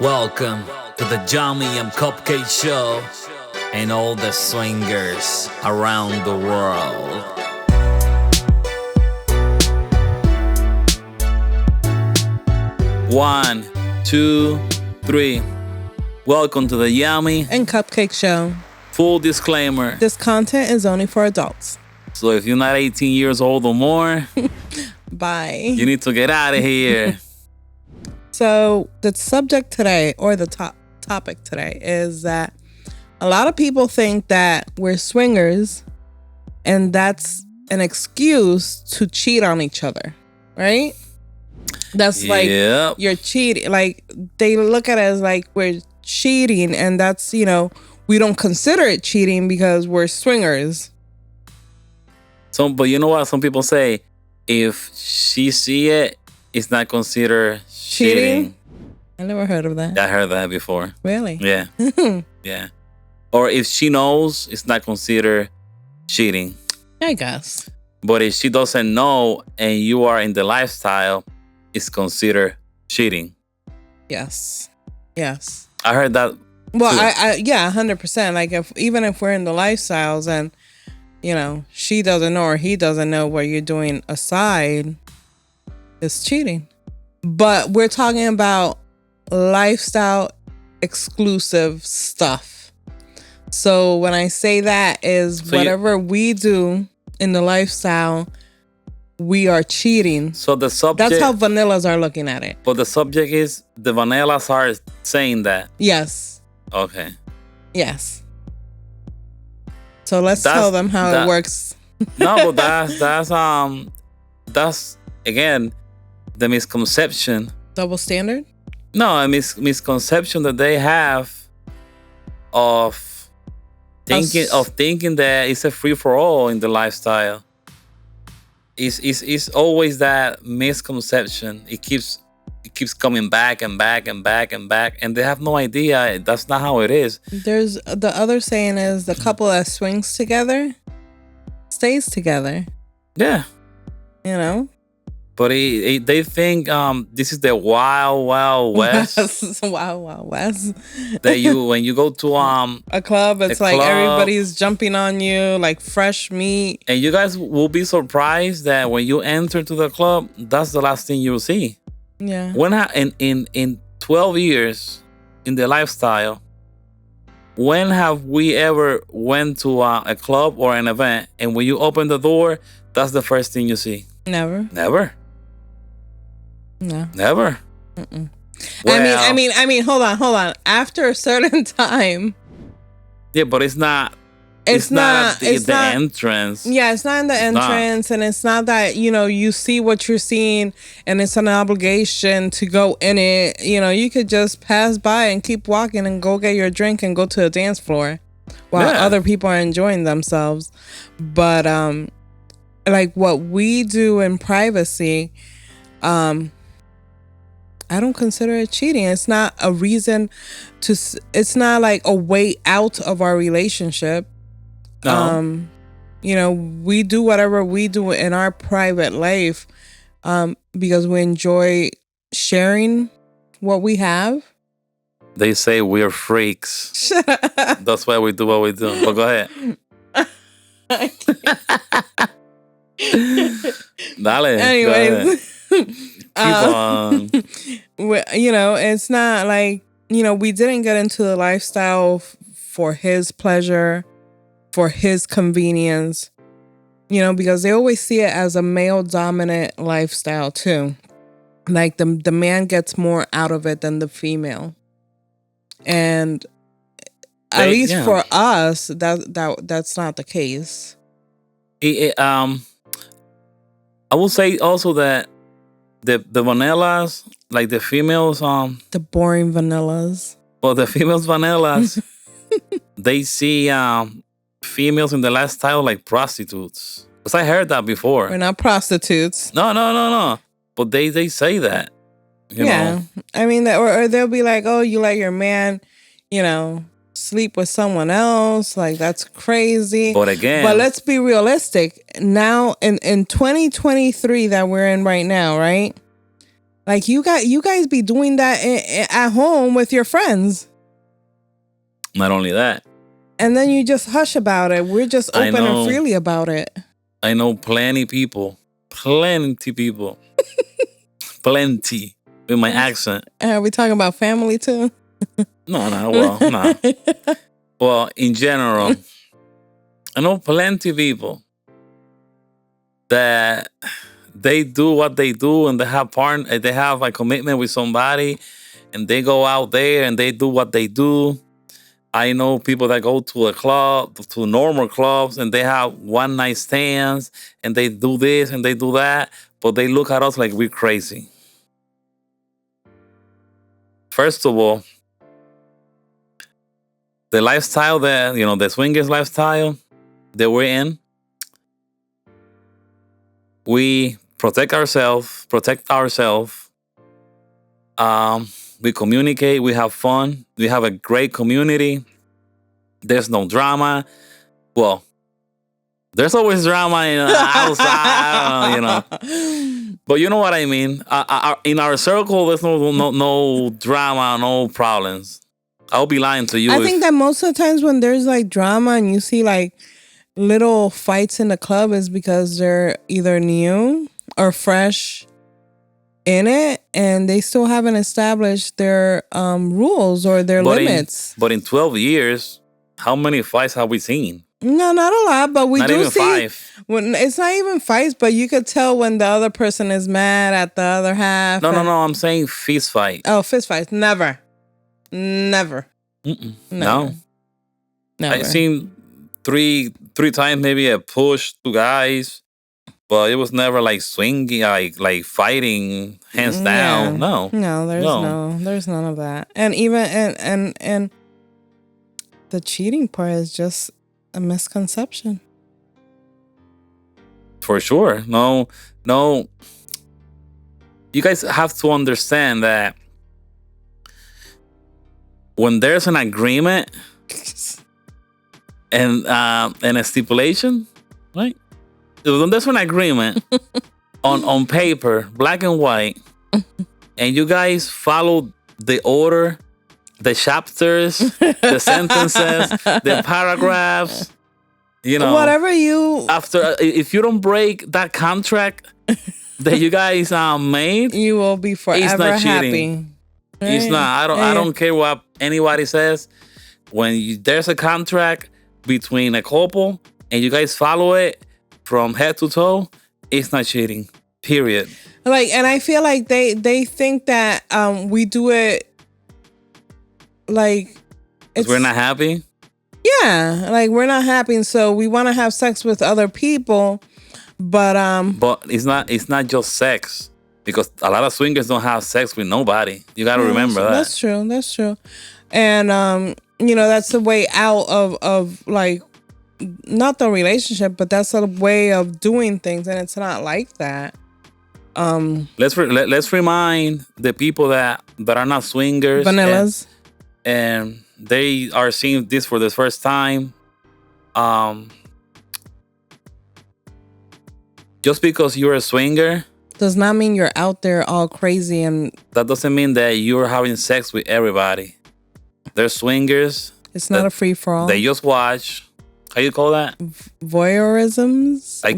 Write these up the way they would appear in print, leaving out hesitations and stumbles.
Welcome to the Jammy and Cupcake Show and all the swingers around the world. One, two, three. Welcome to the Yummy and Cupcake Show. Full disclaimer. This content is only for adults. So if you're not 18 years old or more, bye. You need to get out of here. So the subject today, or the topic today, is that a lot of people think that we're swingers and that's an excuse to cheat on each other, right? That's like you're cheating. Like they look at it as like we're cheating, and that's, we don't consider it cheating because we're swingers. But you know what? Some people say if she see it, it's not considered cheating. I never heard of that. I heard that before. Really? Yeah. Yeah. Or if she knows, it's not considered cheating. I guess. But if she doesn't know and you are in the lifestyle, it's considered cheating. Yes. I heard that. Well, I 100%. Like even if we're in the lifestyles and, she doesn't know or he doesn't know what you're doing aside, it's cheating. But we're talking about lifestyle exclusive stuff. So when I say that is whatever we do in the lifestyle, we are cheating. So the subject... That's how vanillas are looking at it. But the subject is the vanillas are saying that. Yes. Okay. Yes. So let's tell them how it works. No, but that's again the misconception. Double standard? No, a misconception that they have of thinking that it's a free for all in the lifestyle. It's always that misconception. It keeps coming back and back and back and back, and they have no idea that's not how it is. There's the other saying is the couple that swings together stays together. Yeah. But they think this is the wild west. Wild west. That when you go to a club, it's like everybody's jumping on you like fresh meat. And you guys will be surprised that when you enter to the club, that's the last thing you'll see. Yeah. When in 12 years in the lifestyle, when have we ever went to a club or an event and when you open the door, that's the first thing you see? Never. No. Never. Mm-mm. Well, I mean, hold on. After a certain time. Yeah, but it's not. It's not the entrance. Yeah, it's not in the entrance, and it's not that you see what you're seeing, and it's an obligation to go in it. You could just pass by and keep walking and go get your drink and go to a dance floor while other people are enjoying themselves. But like what we do in privacy, I don't consider it cheating. It's not a reason to. It's not like a way out of our relationship. No. We do whatever we do in our private life, because we enjoy sharing what we have. They say we're freaks. That's why we do what we do. But go ahead. Dale. Anyways. Keep on. It's not like, we didn't get into the lifestyle for his pleasure, for his convenience, because they always see it as a male dominant lifestyle too. Like the man gets more out of it than the female. And at least for us, that's not the case. I will say also that the vanillas, like the females, the boring vanillas. Well, the females vanillas, they see females in the lifestyle like prostitutes. Because I heard that before. We're not prostitutes. No. But they say that. You know? I mean, or they'll be like, oh, you let your man, sleep with someone else. Like, that's crazy. But let's be realistic. Now, in 2023 that we're in right now, right? Like you guys be doing that at home with your friends. Not only that. And then you just hush about it. We're just open and freely about it. I know plenty people. Plenty with my accent. Are we talking about family too? No. Well, in general, I know plenty people that they do what they do and they have a commitment with somebody and they go out there and they do what they do. I know people that go to a club, to normal clubs, and they have one night stands and they do this and they do that, but they look at us like we're crazy. First of all, the lifestyle that, the swingers lifestyle that we're in, we protect ourselves. We communicate, we have fun, we have a great community. There's no drama. Well, there's always drama outside, But you know what I mean. In our circle, there's no drama, no problems. I'll be lying to you. I think that most of the times when there's like drama and you see like little fights in the club is because they're either new or fresh in it and they still haven't established their rules or their limits. But in 12 years, how many fights have we seen? No, not a lot, but we do see. Five. When it's not even fights, but you could tell when the other person is mad at the other half. No. I'm saying fist fight. Oh, fist fights. Never. Never. No. I've seen three times maybe a push to guys, but it was never like swinging, like fighting hands down. No, there's none of that. And even and the cheating part is just a misconception. For sure. No. You guys have to understand that when there's an agreement and a stipulation, right? When there's an agreement on paper, black and white, and you guys follow the order, the chapters, the sentences, the paragraphs, whatever you after, if you don't break that contract that you guys made, you will be forever happy. Right? It's not. I don't care what anybody says. When there's a contract between a couple and you guys follow it from head to toe, it's not cheating. Period. And I feel like they think that we do it like we're not happy. Yeah, like we're not happy, and so we want to have sex with other people, but it's not just sex, because a lot of swingers don't have sex with nobody. You got to remember that. That's true. And that's the way out of like, not the relationship, but that's a way of doing things, and it's not like that. Let's remind the people that are not swingers, vanillas, and they are seeing this for the first time. Just because you're a swinger does not mean you're out there all crazy, and that doesn't mean that you're having sex with everybody. They're swingers. It's not a free for all. They just watch. How you call that? Voyeurisms. I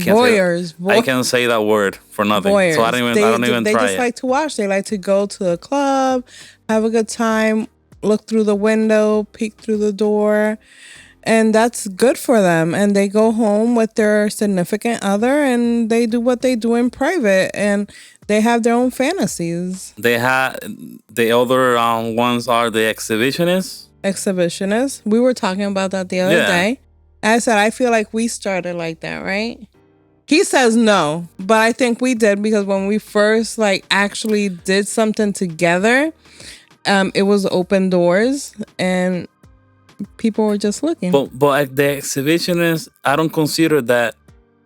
can't say that word for nothing. Voyeurs. So I don't even try it. They just like to watch. They like to go to a club, have a good time, look through the window, peek through the door, and that's good for them. And they go home with their significant other and they do what they do in private, and they have their own fantasies. They have the other ones are the exhibitionists. We were talking about that the other day. I said, I feel like we started like that, right? He says no, but I think we did, because when we first actually did something together, it was open doors and people were just looking. But the exhibitionist, I don't consider that,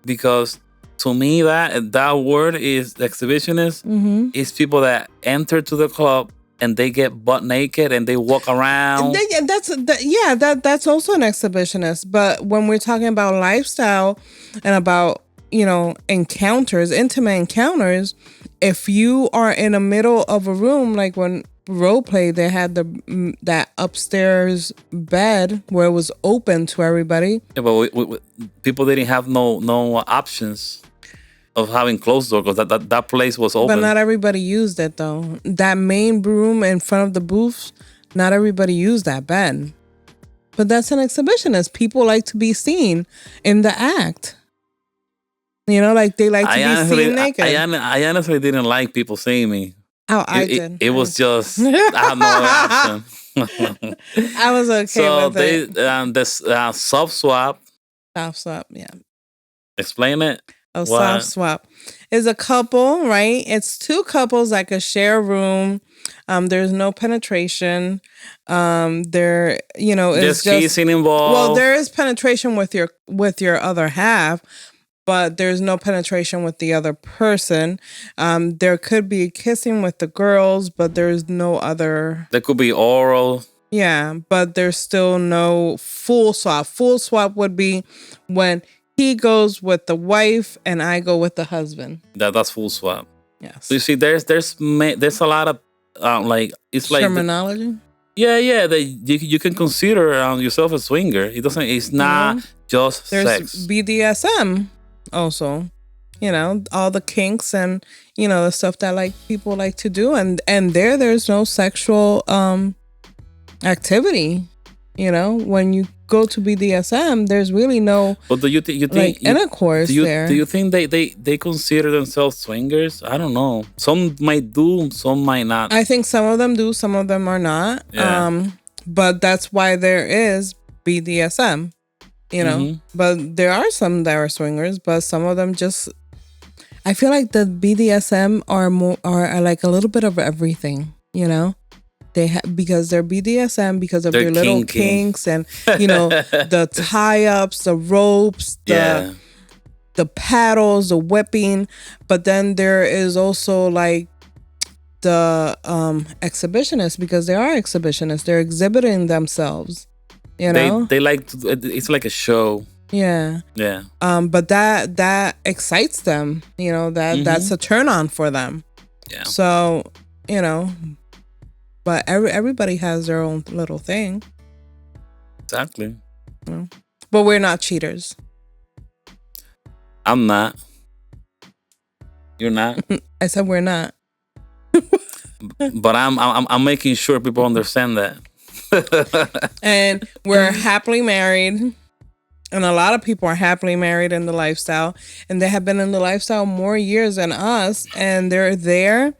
because to me that word is exhibitionist. Mm-hmm. Is people that enter to the club and they get butt naked and they walk around. That's also an exhibitionist. But when we're talking about lifestyle and about encounters, intimate encounters, if you are in the middle of a room, like when role play, they had that upstairs bed where it was open to everybody. Yeah, but people didn't have no options of having closed door because that place was open. But not everybody used it though. That main room in front of the booths, not everybody used that bed. But that's an exhibitionist. People like to be seen in the act. Like they like to be seen naked. I honestly didn't like people seeing me. Oh, I did. It was just I had no option. I was okay with it. So this soft swap. Soft swap, yeah. Explain it. Oh, soft swap is a couple, right? It's two couples that could share a room. There's no penetration. There, there's kissing involved. Well, there is penetration with your other half, but there's no penetration with the other person. There could be kissing with the girls, but there's no other. There could be oral. Yeah, but there's still no full swap. Full swap would be when he goes with the wife and I go with the husband. That's full swap. Yes. So you see, there's a lot of it's like terminology. Yeah. That you can consider yourself a swinger. It's not just there's sex. BDSM also. All the kinks and the stuff that people like to do, and there's no sexual activity. When you go to BDSM, there's really no. But do you think intercourse there? Do you think they consider themselves swingers? I don't know. Some might do, some might not. I think some of them do, some of them are not. Yeah. But that's why there is BDSM. But there are some that are swingers, but some of them just. I feel like the BDSM are like a little bit of everything. Because they're BDSM because of their little kinks and the tie-ups, the ropes, the paddles, the whipping. But then there is also like the exhibitionists, because they are exhibitionists. They're exhibiting themselves. They like to, it's like a show. Yeah. Yeah. But that excites them. That's a turn on for them. Yeah. So but everybody has their own little thing. Exactly. But we're not cheaters. I'm not. You're not. I said we're not. But I'm making sure people understand that. And we're happily married. And a lot of people are happily married in the lifestyle. And they have been in the lifestyle more years than us. And they're there.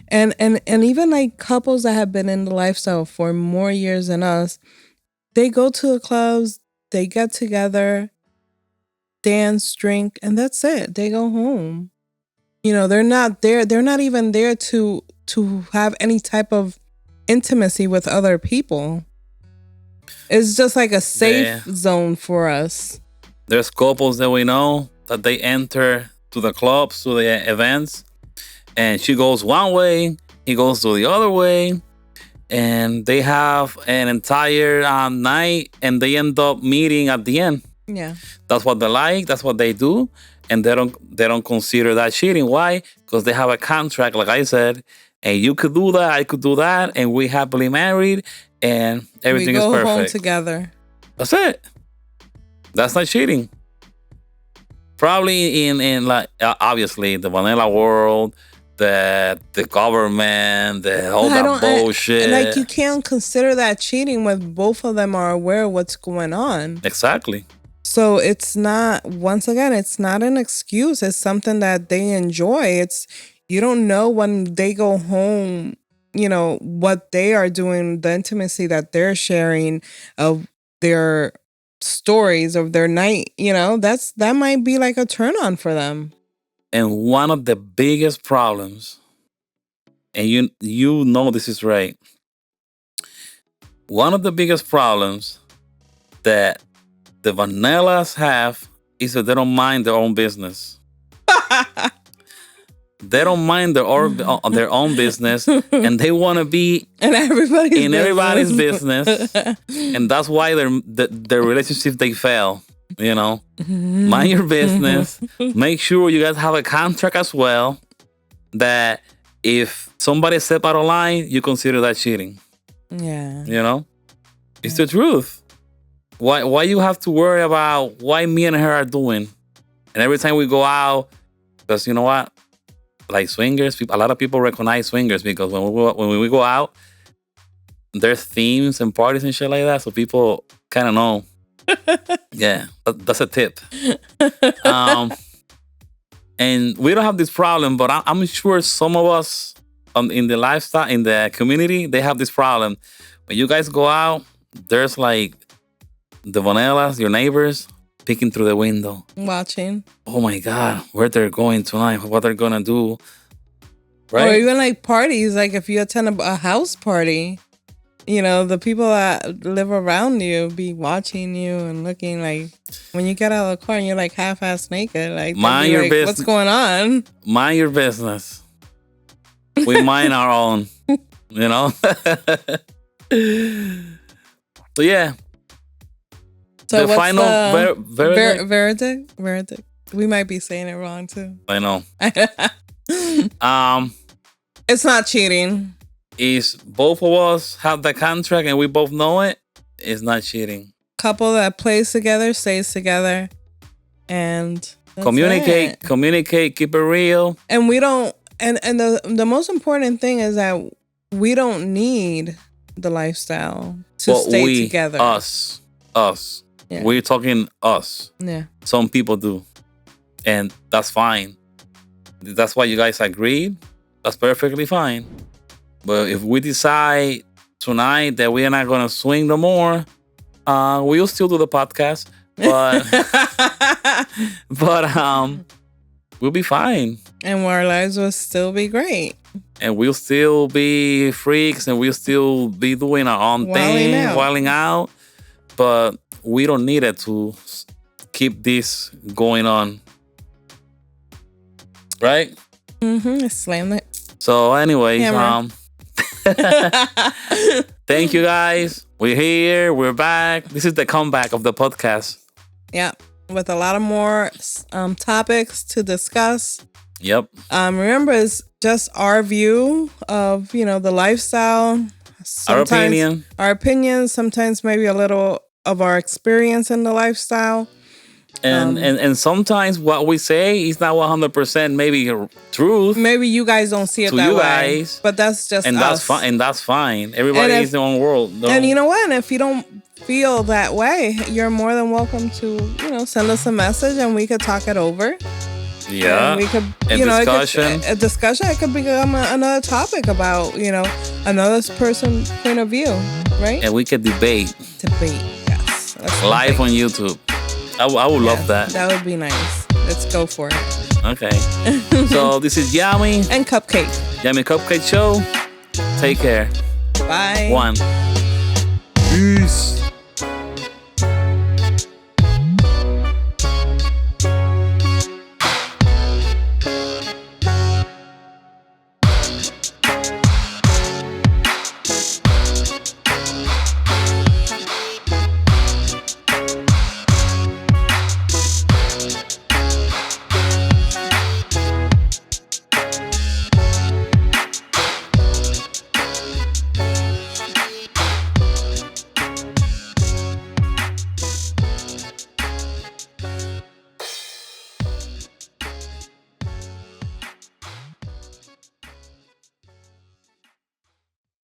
And even like couples that have been in the lifestyle for more years than us, they go to the clubs, they get together, dance, drink, and that's it. They go home. They're not there. They're not even there to have any type of intimacy with other people. It's just like a safe zone for us. There's couples that we know that they enter to the clubs, to the events, and she goes one way, he goes to the other way, and they have an entire night, and they end up meeting at the end. Yeah, that's what they like. That's what they do, and they don't consider that cheating. Why? Because they have a contract, like I said, and you could do that, I could do that, and we happily married, and everything is perfect. We go home together. That's it. That's not cheating. Probably in like obviously the vanilla world. The government, all that bullshit. Like you can't consider that cheating when both of them are aware of what's going on. Exactly. So it's not, once again, it's not an excuse. It's something that they enjoy. You don't know when they go home, what they are doing, the intimacy that they're sharing of their stories of their night. That might be like a turn on for them. And one of the biggest problems, and you know this is right, one of the biggest problems that the vanillas have is that they don't mind their own business. They don't mind their own business, and they want to be in everybody's business, and that's why their relationship they fail. You know, mind your business. Make sure you guys have a contract as well that if somebody step out of line, you consider that cheating. Yeah. You know, it's the truth. Why you have to worry about what me and her are doing? And every time we go out, because you know what? Like swingers, a lot of people recognize swingers because when we go out, there's themes and parties and shit like that. So people kind of know. Yeah, that's a tip. And we don't have this problem, but I'm sure some of us in the lifestyle, in the community, they have this problem. When you guys go out, there's like the vanillas, your neighbors, peeking through the window. Watching. Oh my God, where they're going tonight, what they're going to do. Right? Or even like parties, like if you attend a house party, you know, the people that live around you be watching you and looking like when you get out of the car and you're like half-ass naked, like, mind your business. What's going on? Mind your business. We mind our own, you know? So yeah. So the what's final verdict? Verdict. We might be saying it wrong too. I know. It's not cheating. Is both of us have the contract and we both know it, it's not cheating. Couple that plays together stays together, and communicate, keep it real. And we don't. And the most important thing is that we don't need the lifestyle to stay together. Us. Yeah. We're talking us. Yeah. Some people do, and that's fine. That's why you guys agreed. That's perfectly fine. But if we decide tonight that we are not gonna swing no more, we'll still do the podcast. But we'll be fine. And our lives will still be great. And we'll still be freaks and we'll still be doing our own thing, wilding out. But we don't need it to keep this going on. Right? Mm-hmm. Slam it. So anyways, thank you guys. We're here. We're back. This is the comeback of the podcast. Yeah. With a lot of more topics to discuss. Yep. Remember, it's just our view of, the lifestyle. Sometimes our opinions, sometimes maybe a little of our experience in the lifestyle. And sometimes what we say is not 100% maybe truth. Maybe you guys don't see it that way. Guys, but that's just and us. That's fine. Everybody is their own world. And you know what? And if you don't feel that way, you're more than welcome to, send us a message and we could talk it over. Yeah. And we could, discussion. A discussion. It could become another topic about, another person's point of view, right? And we could debate. Yes. Live on YouTube. I would love that. That would be nice. Let's go for it. Okay. So this is Yami. And Cupcake. Yami Cupcake Show. Take care. Bye. 1. Peace.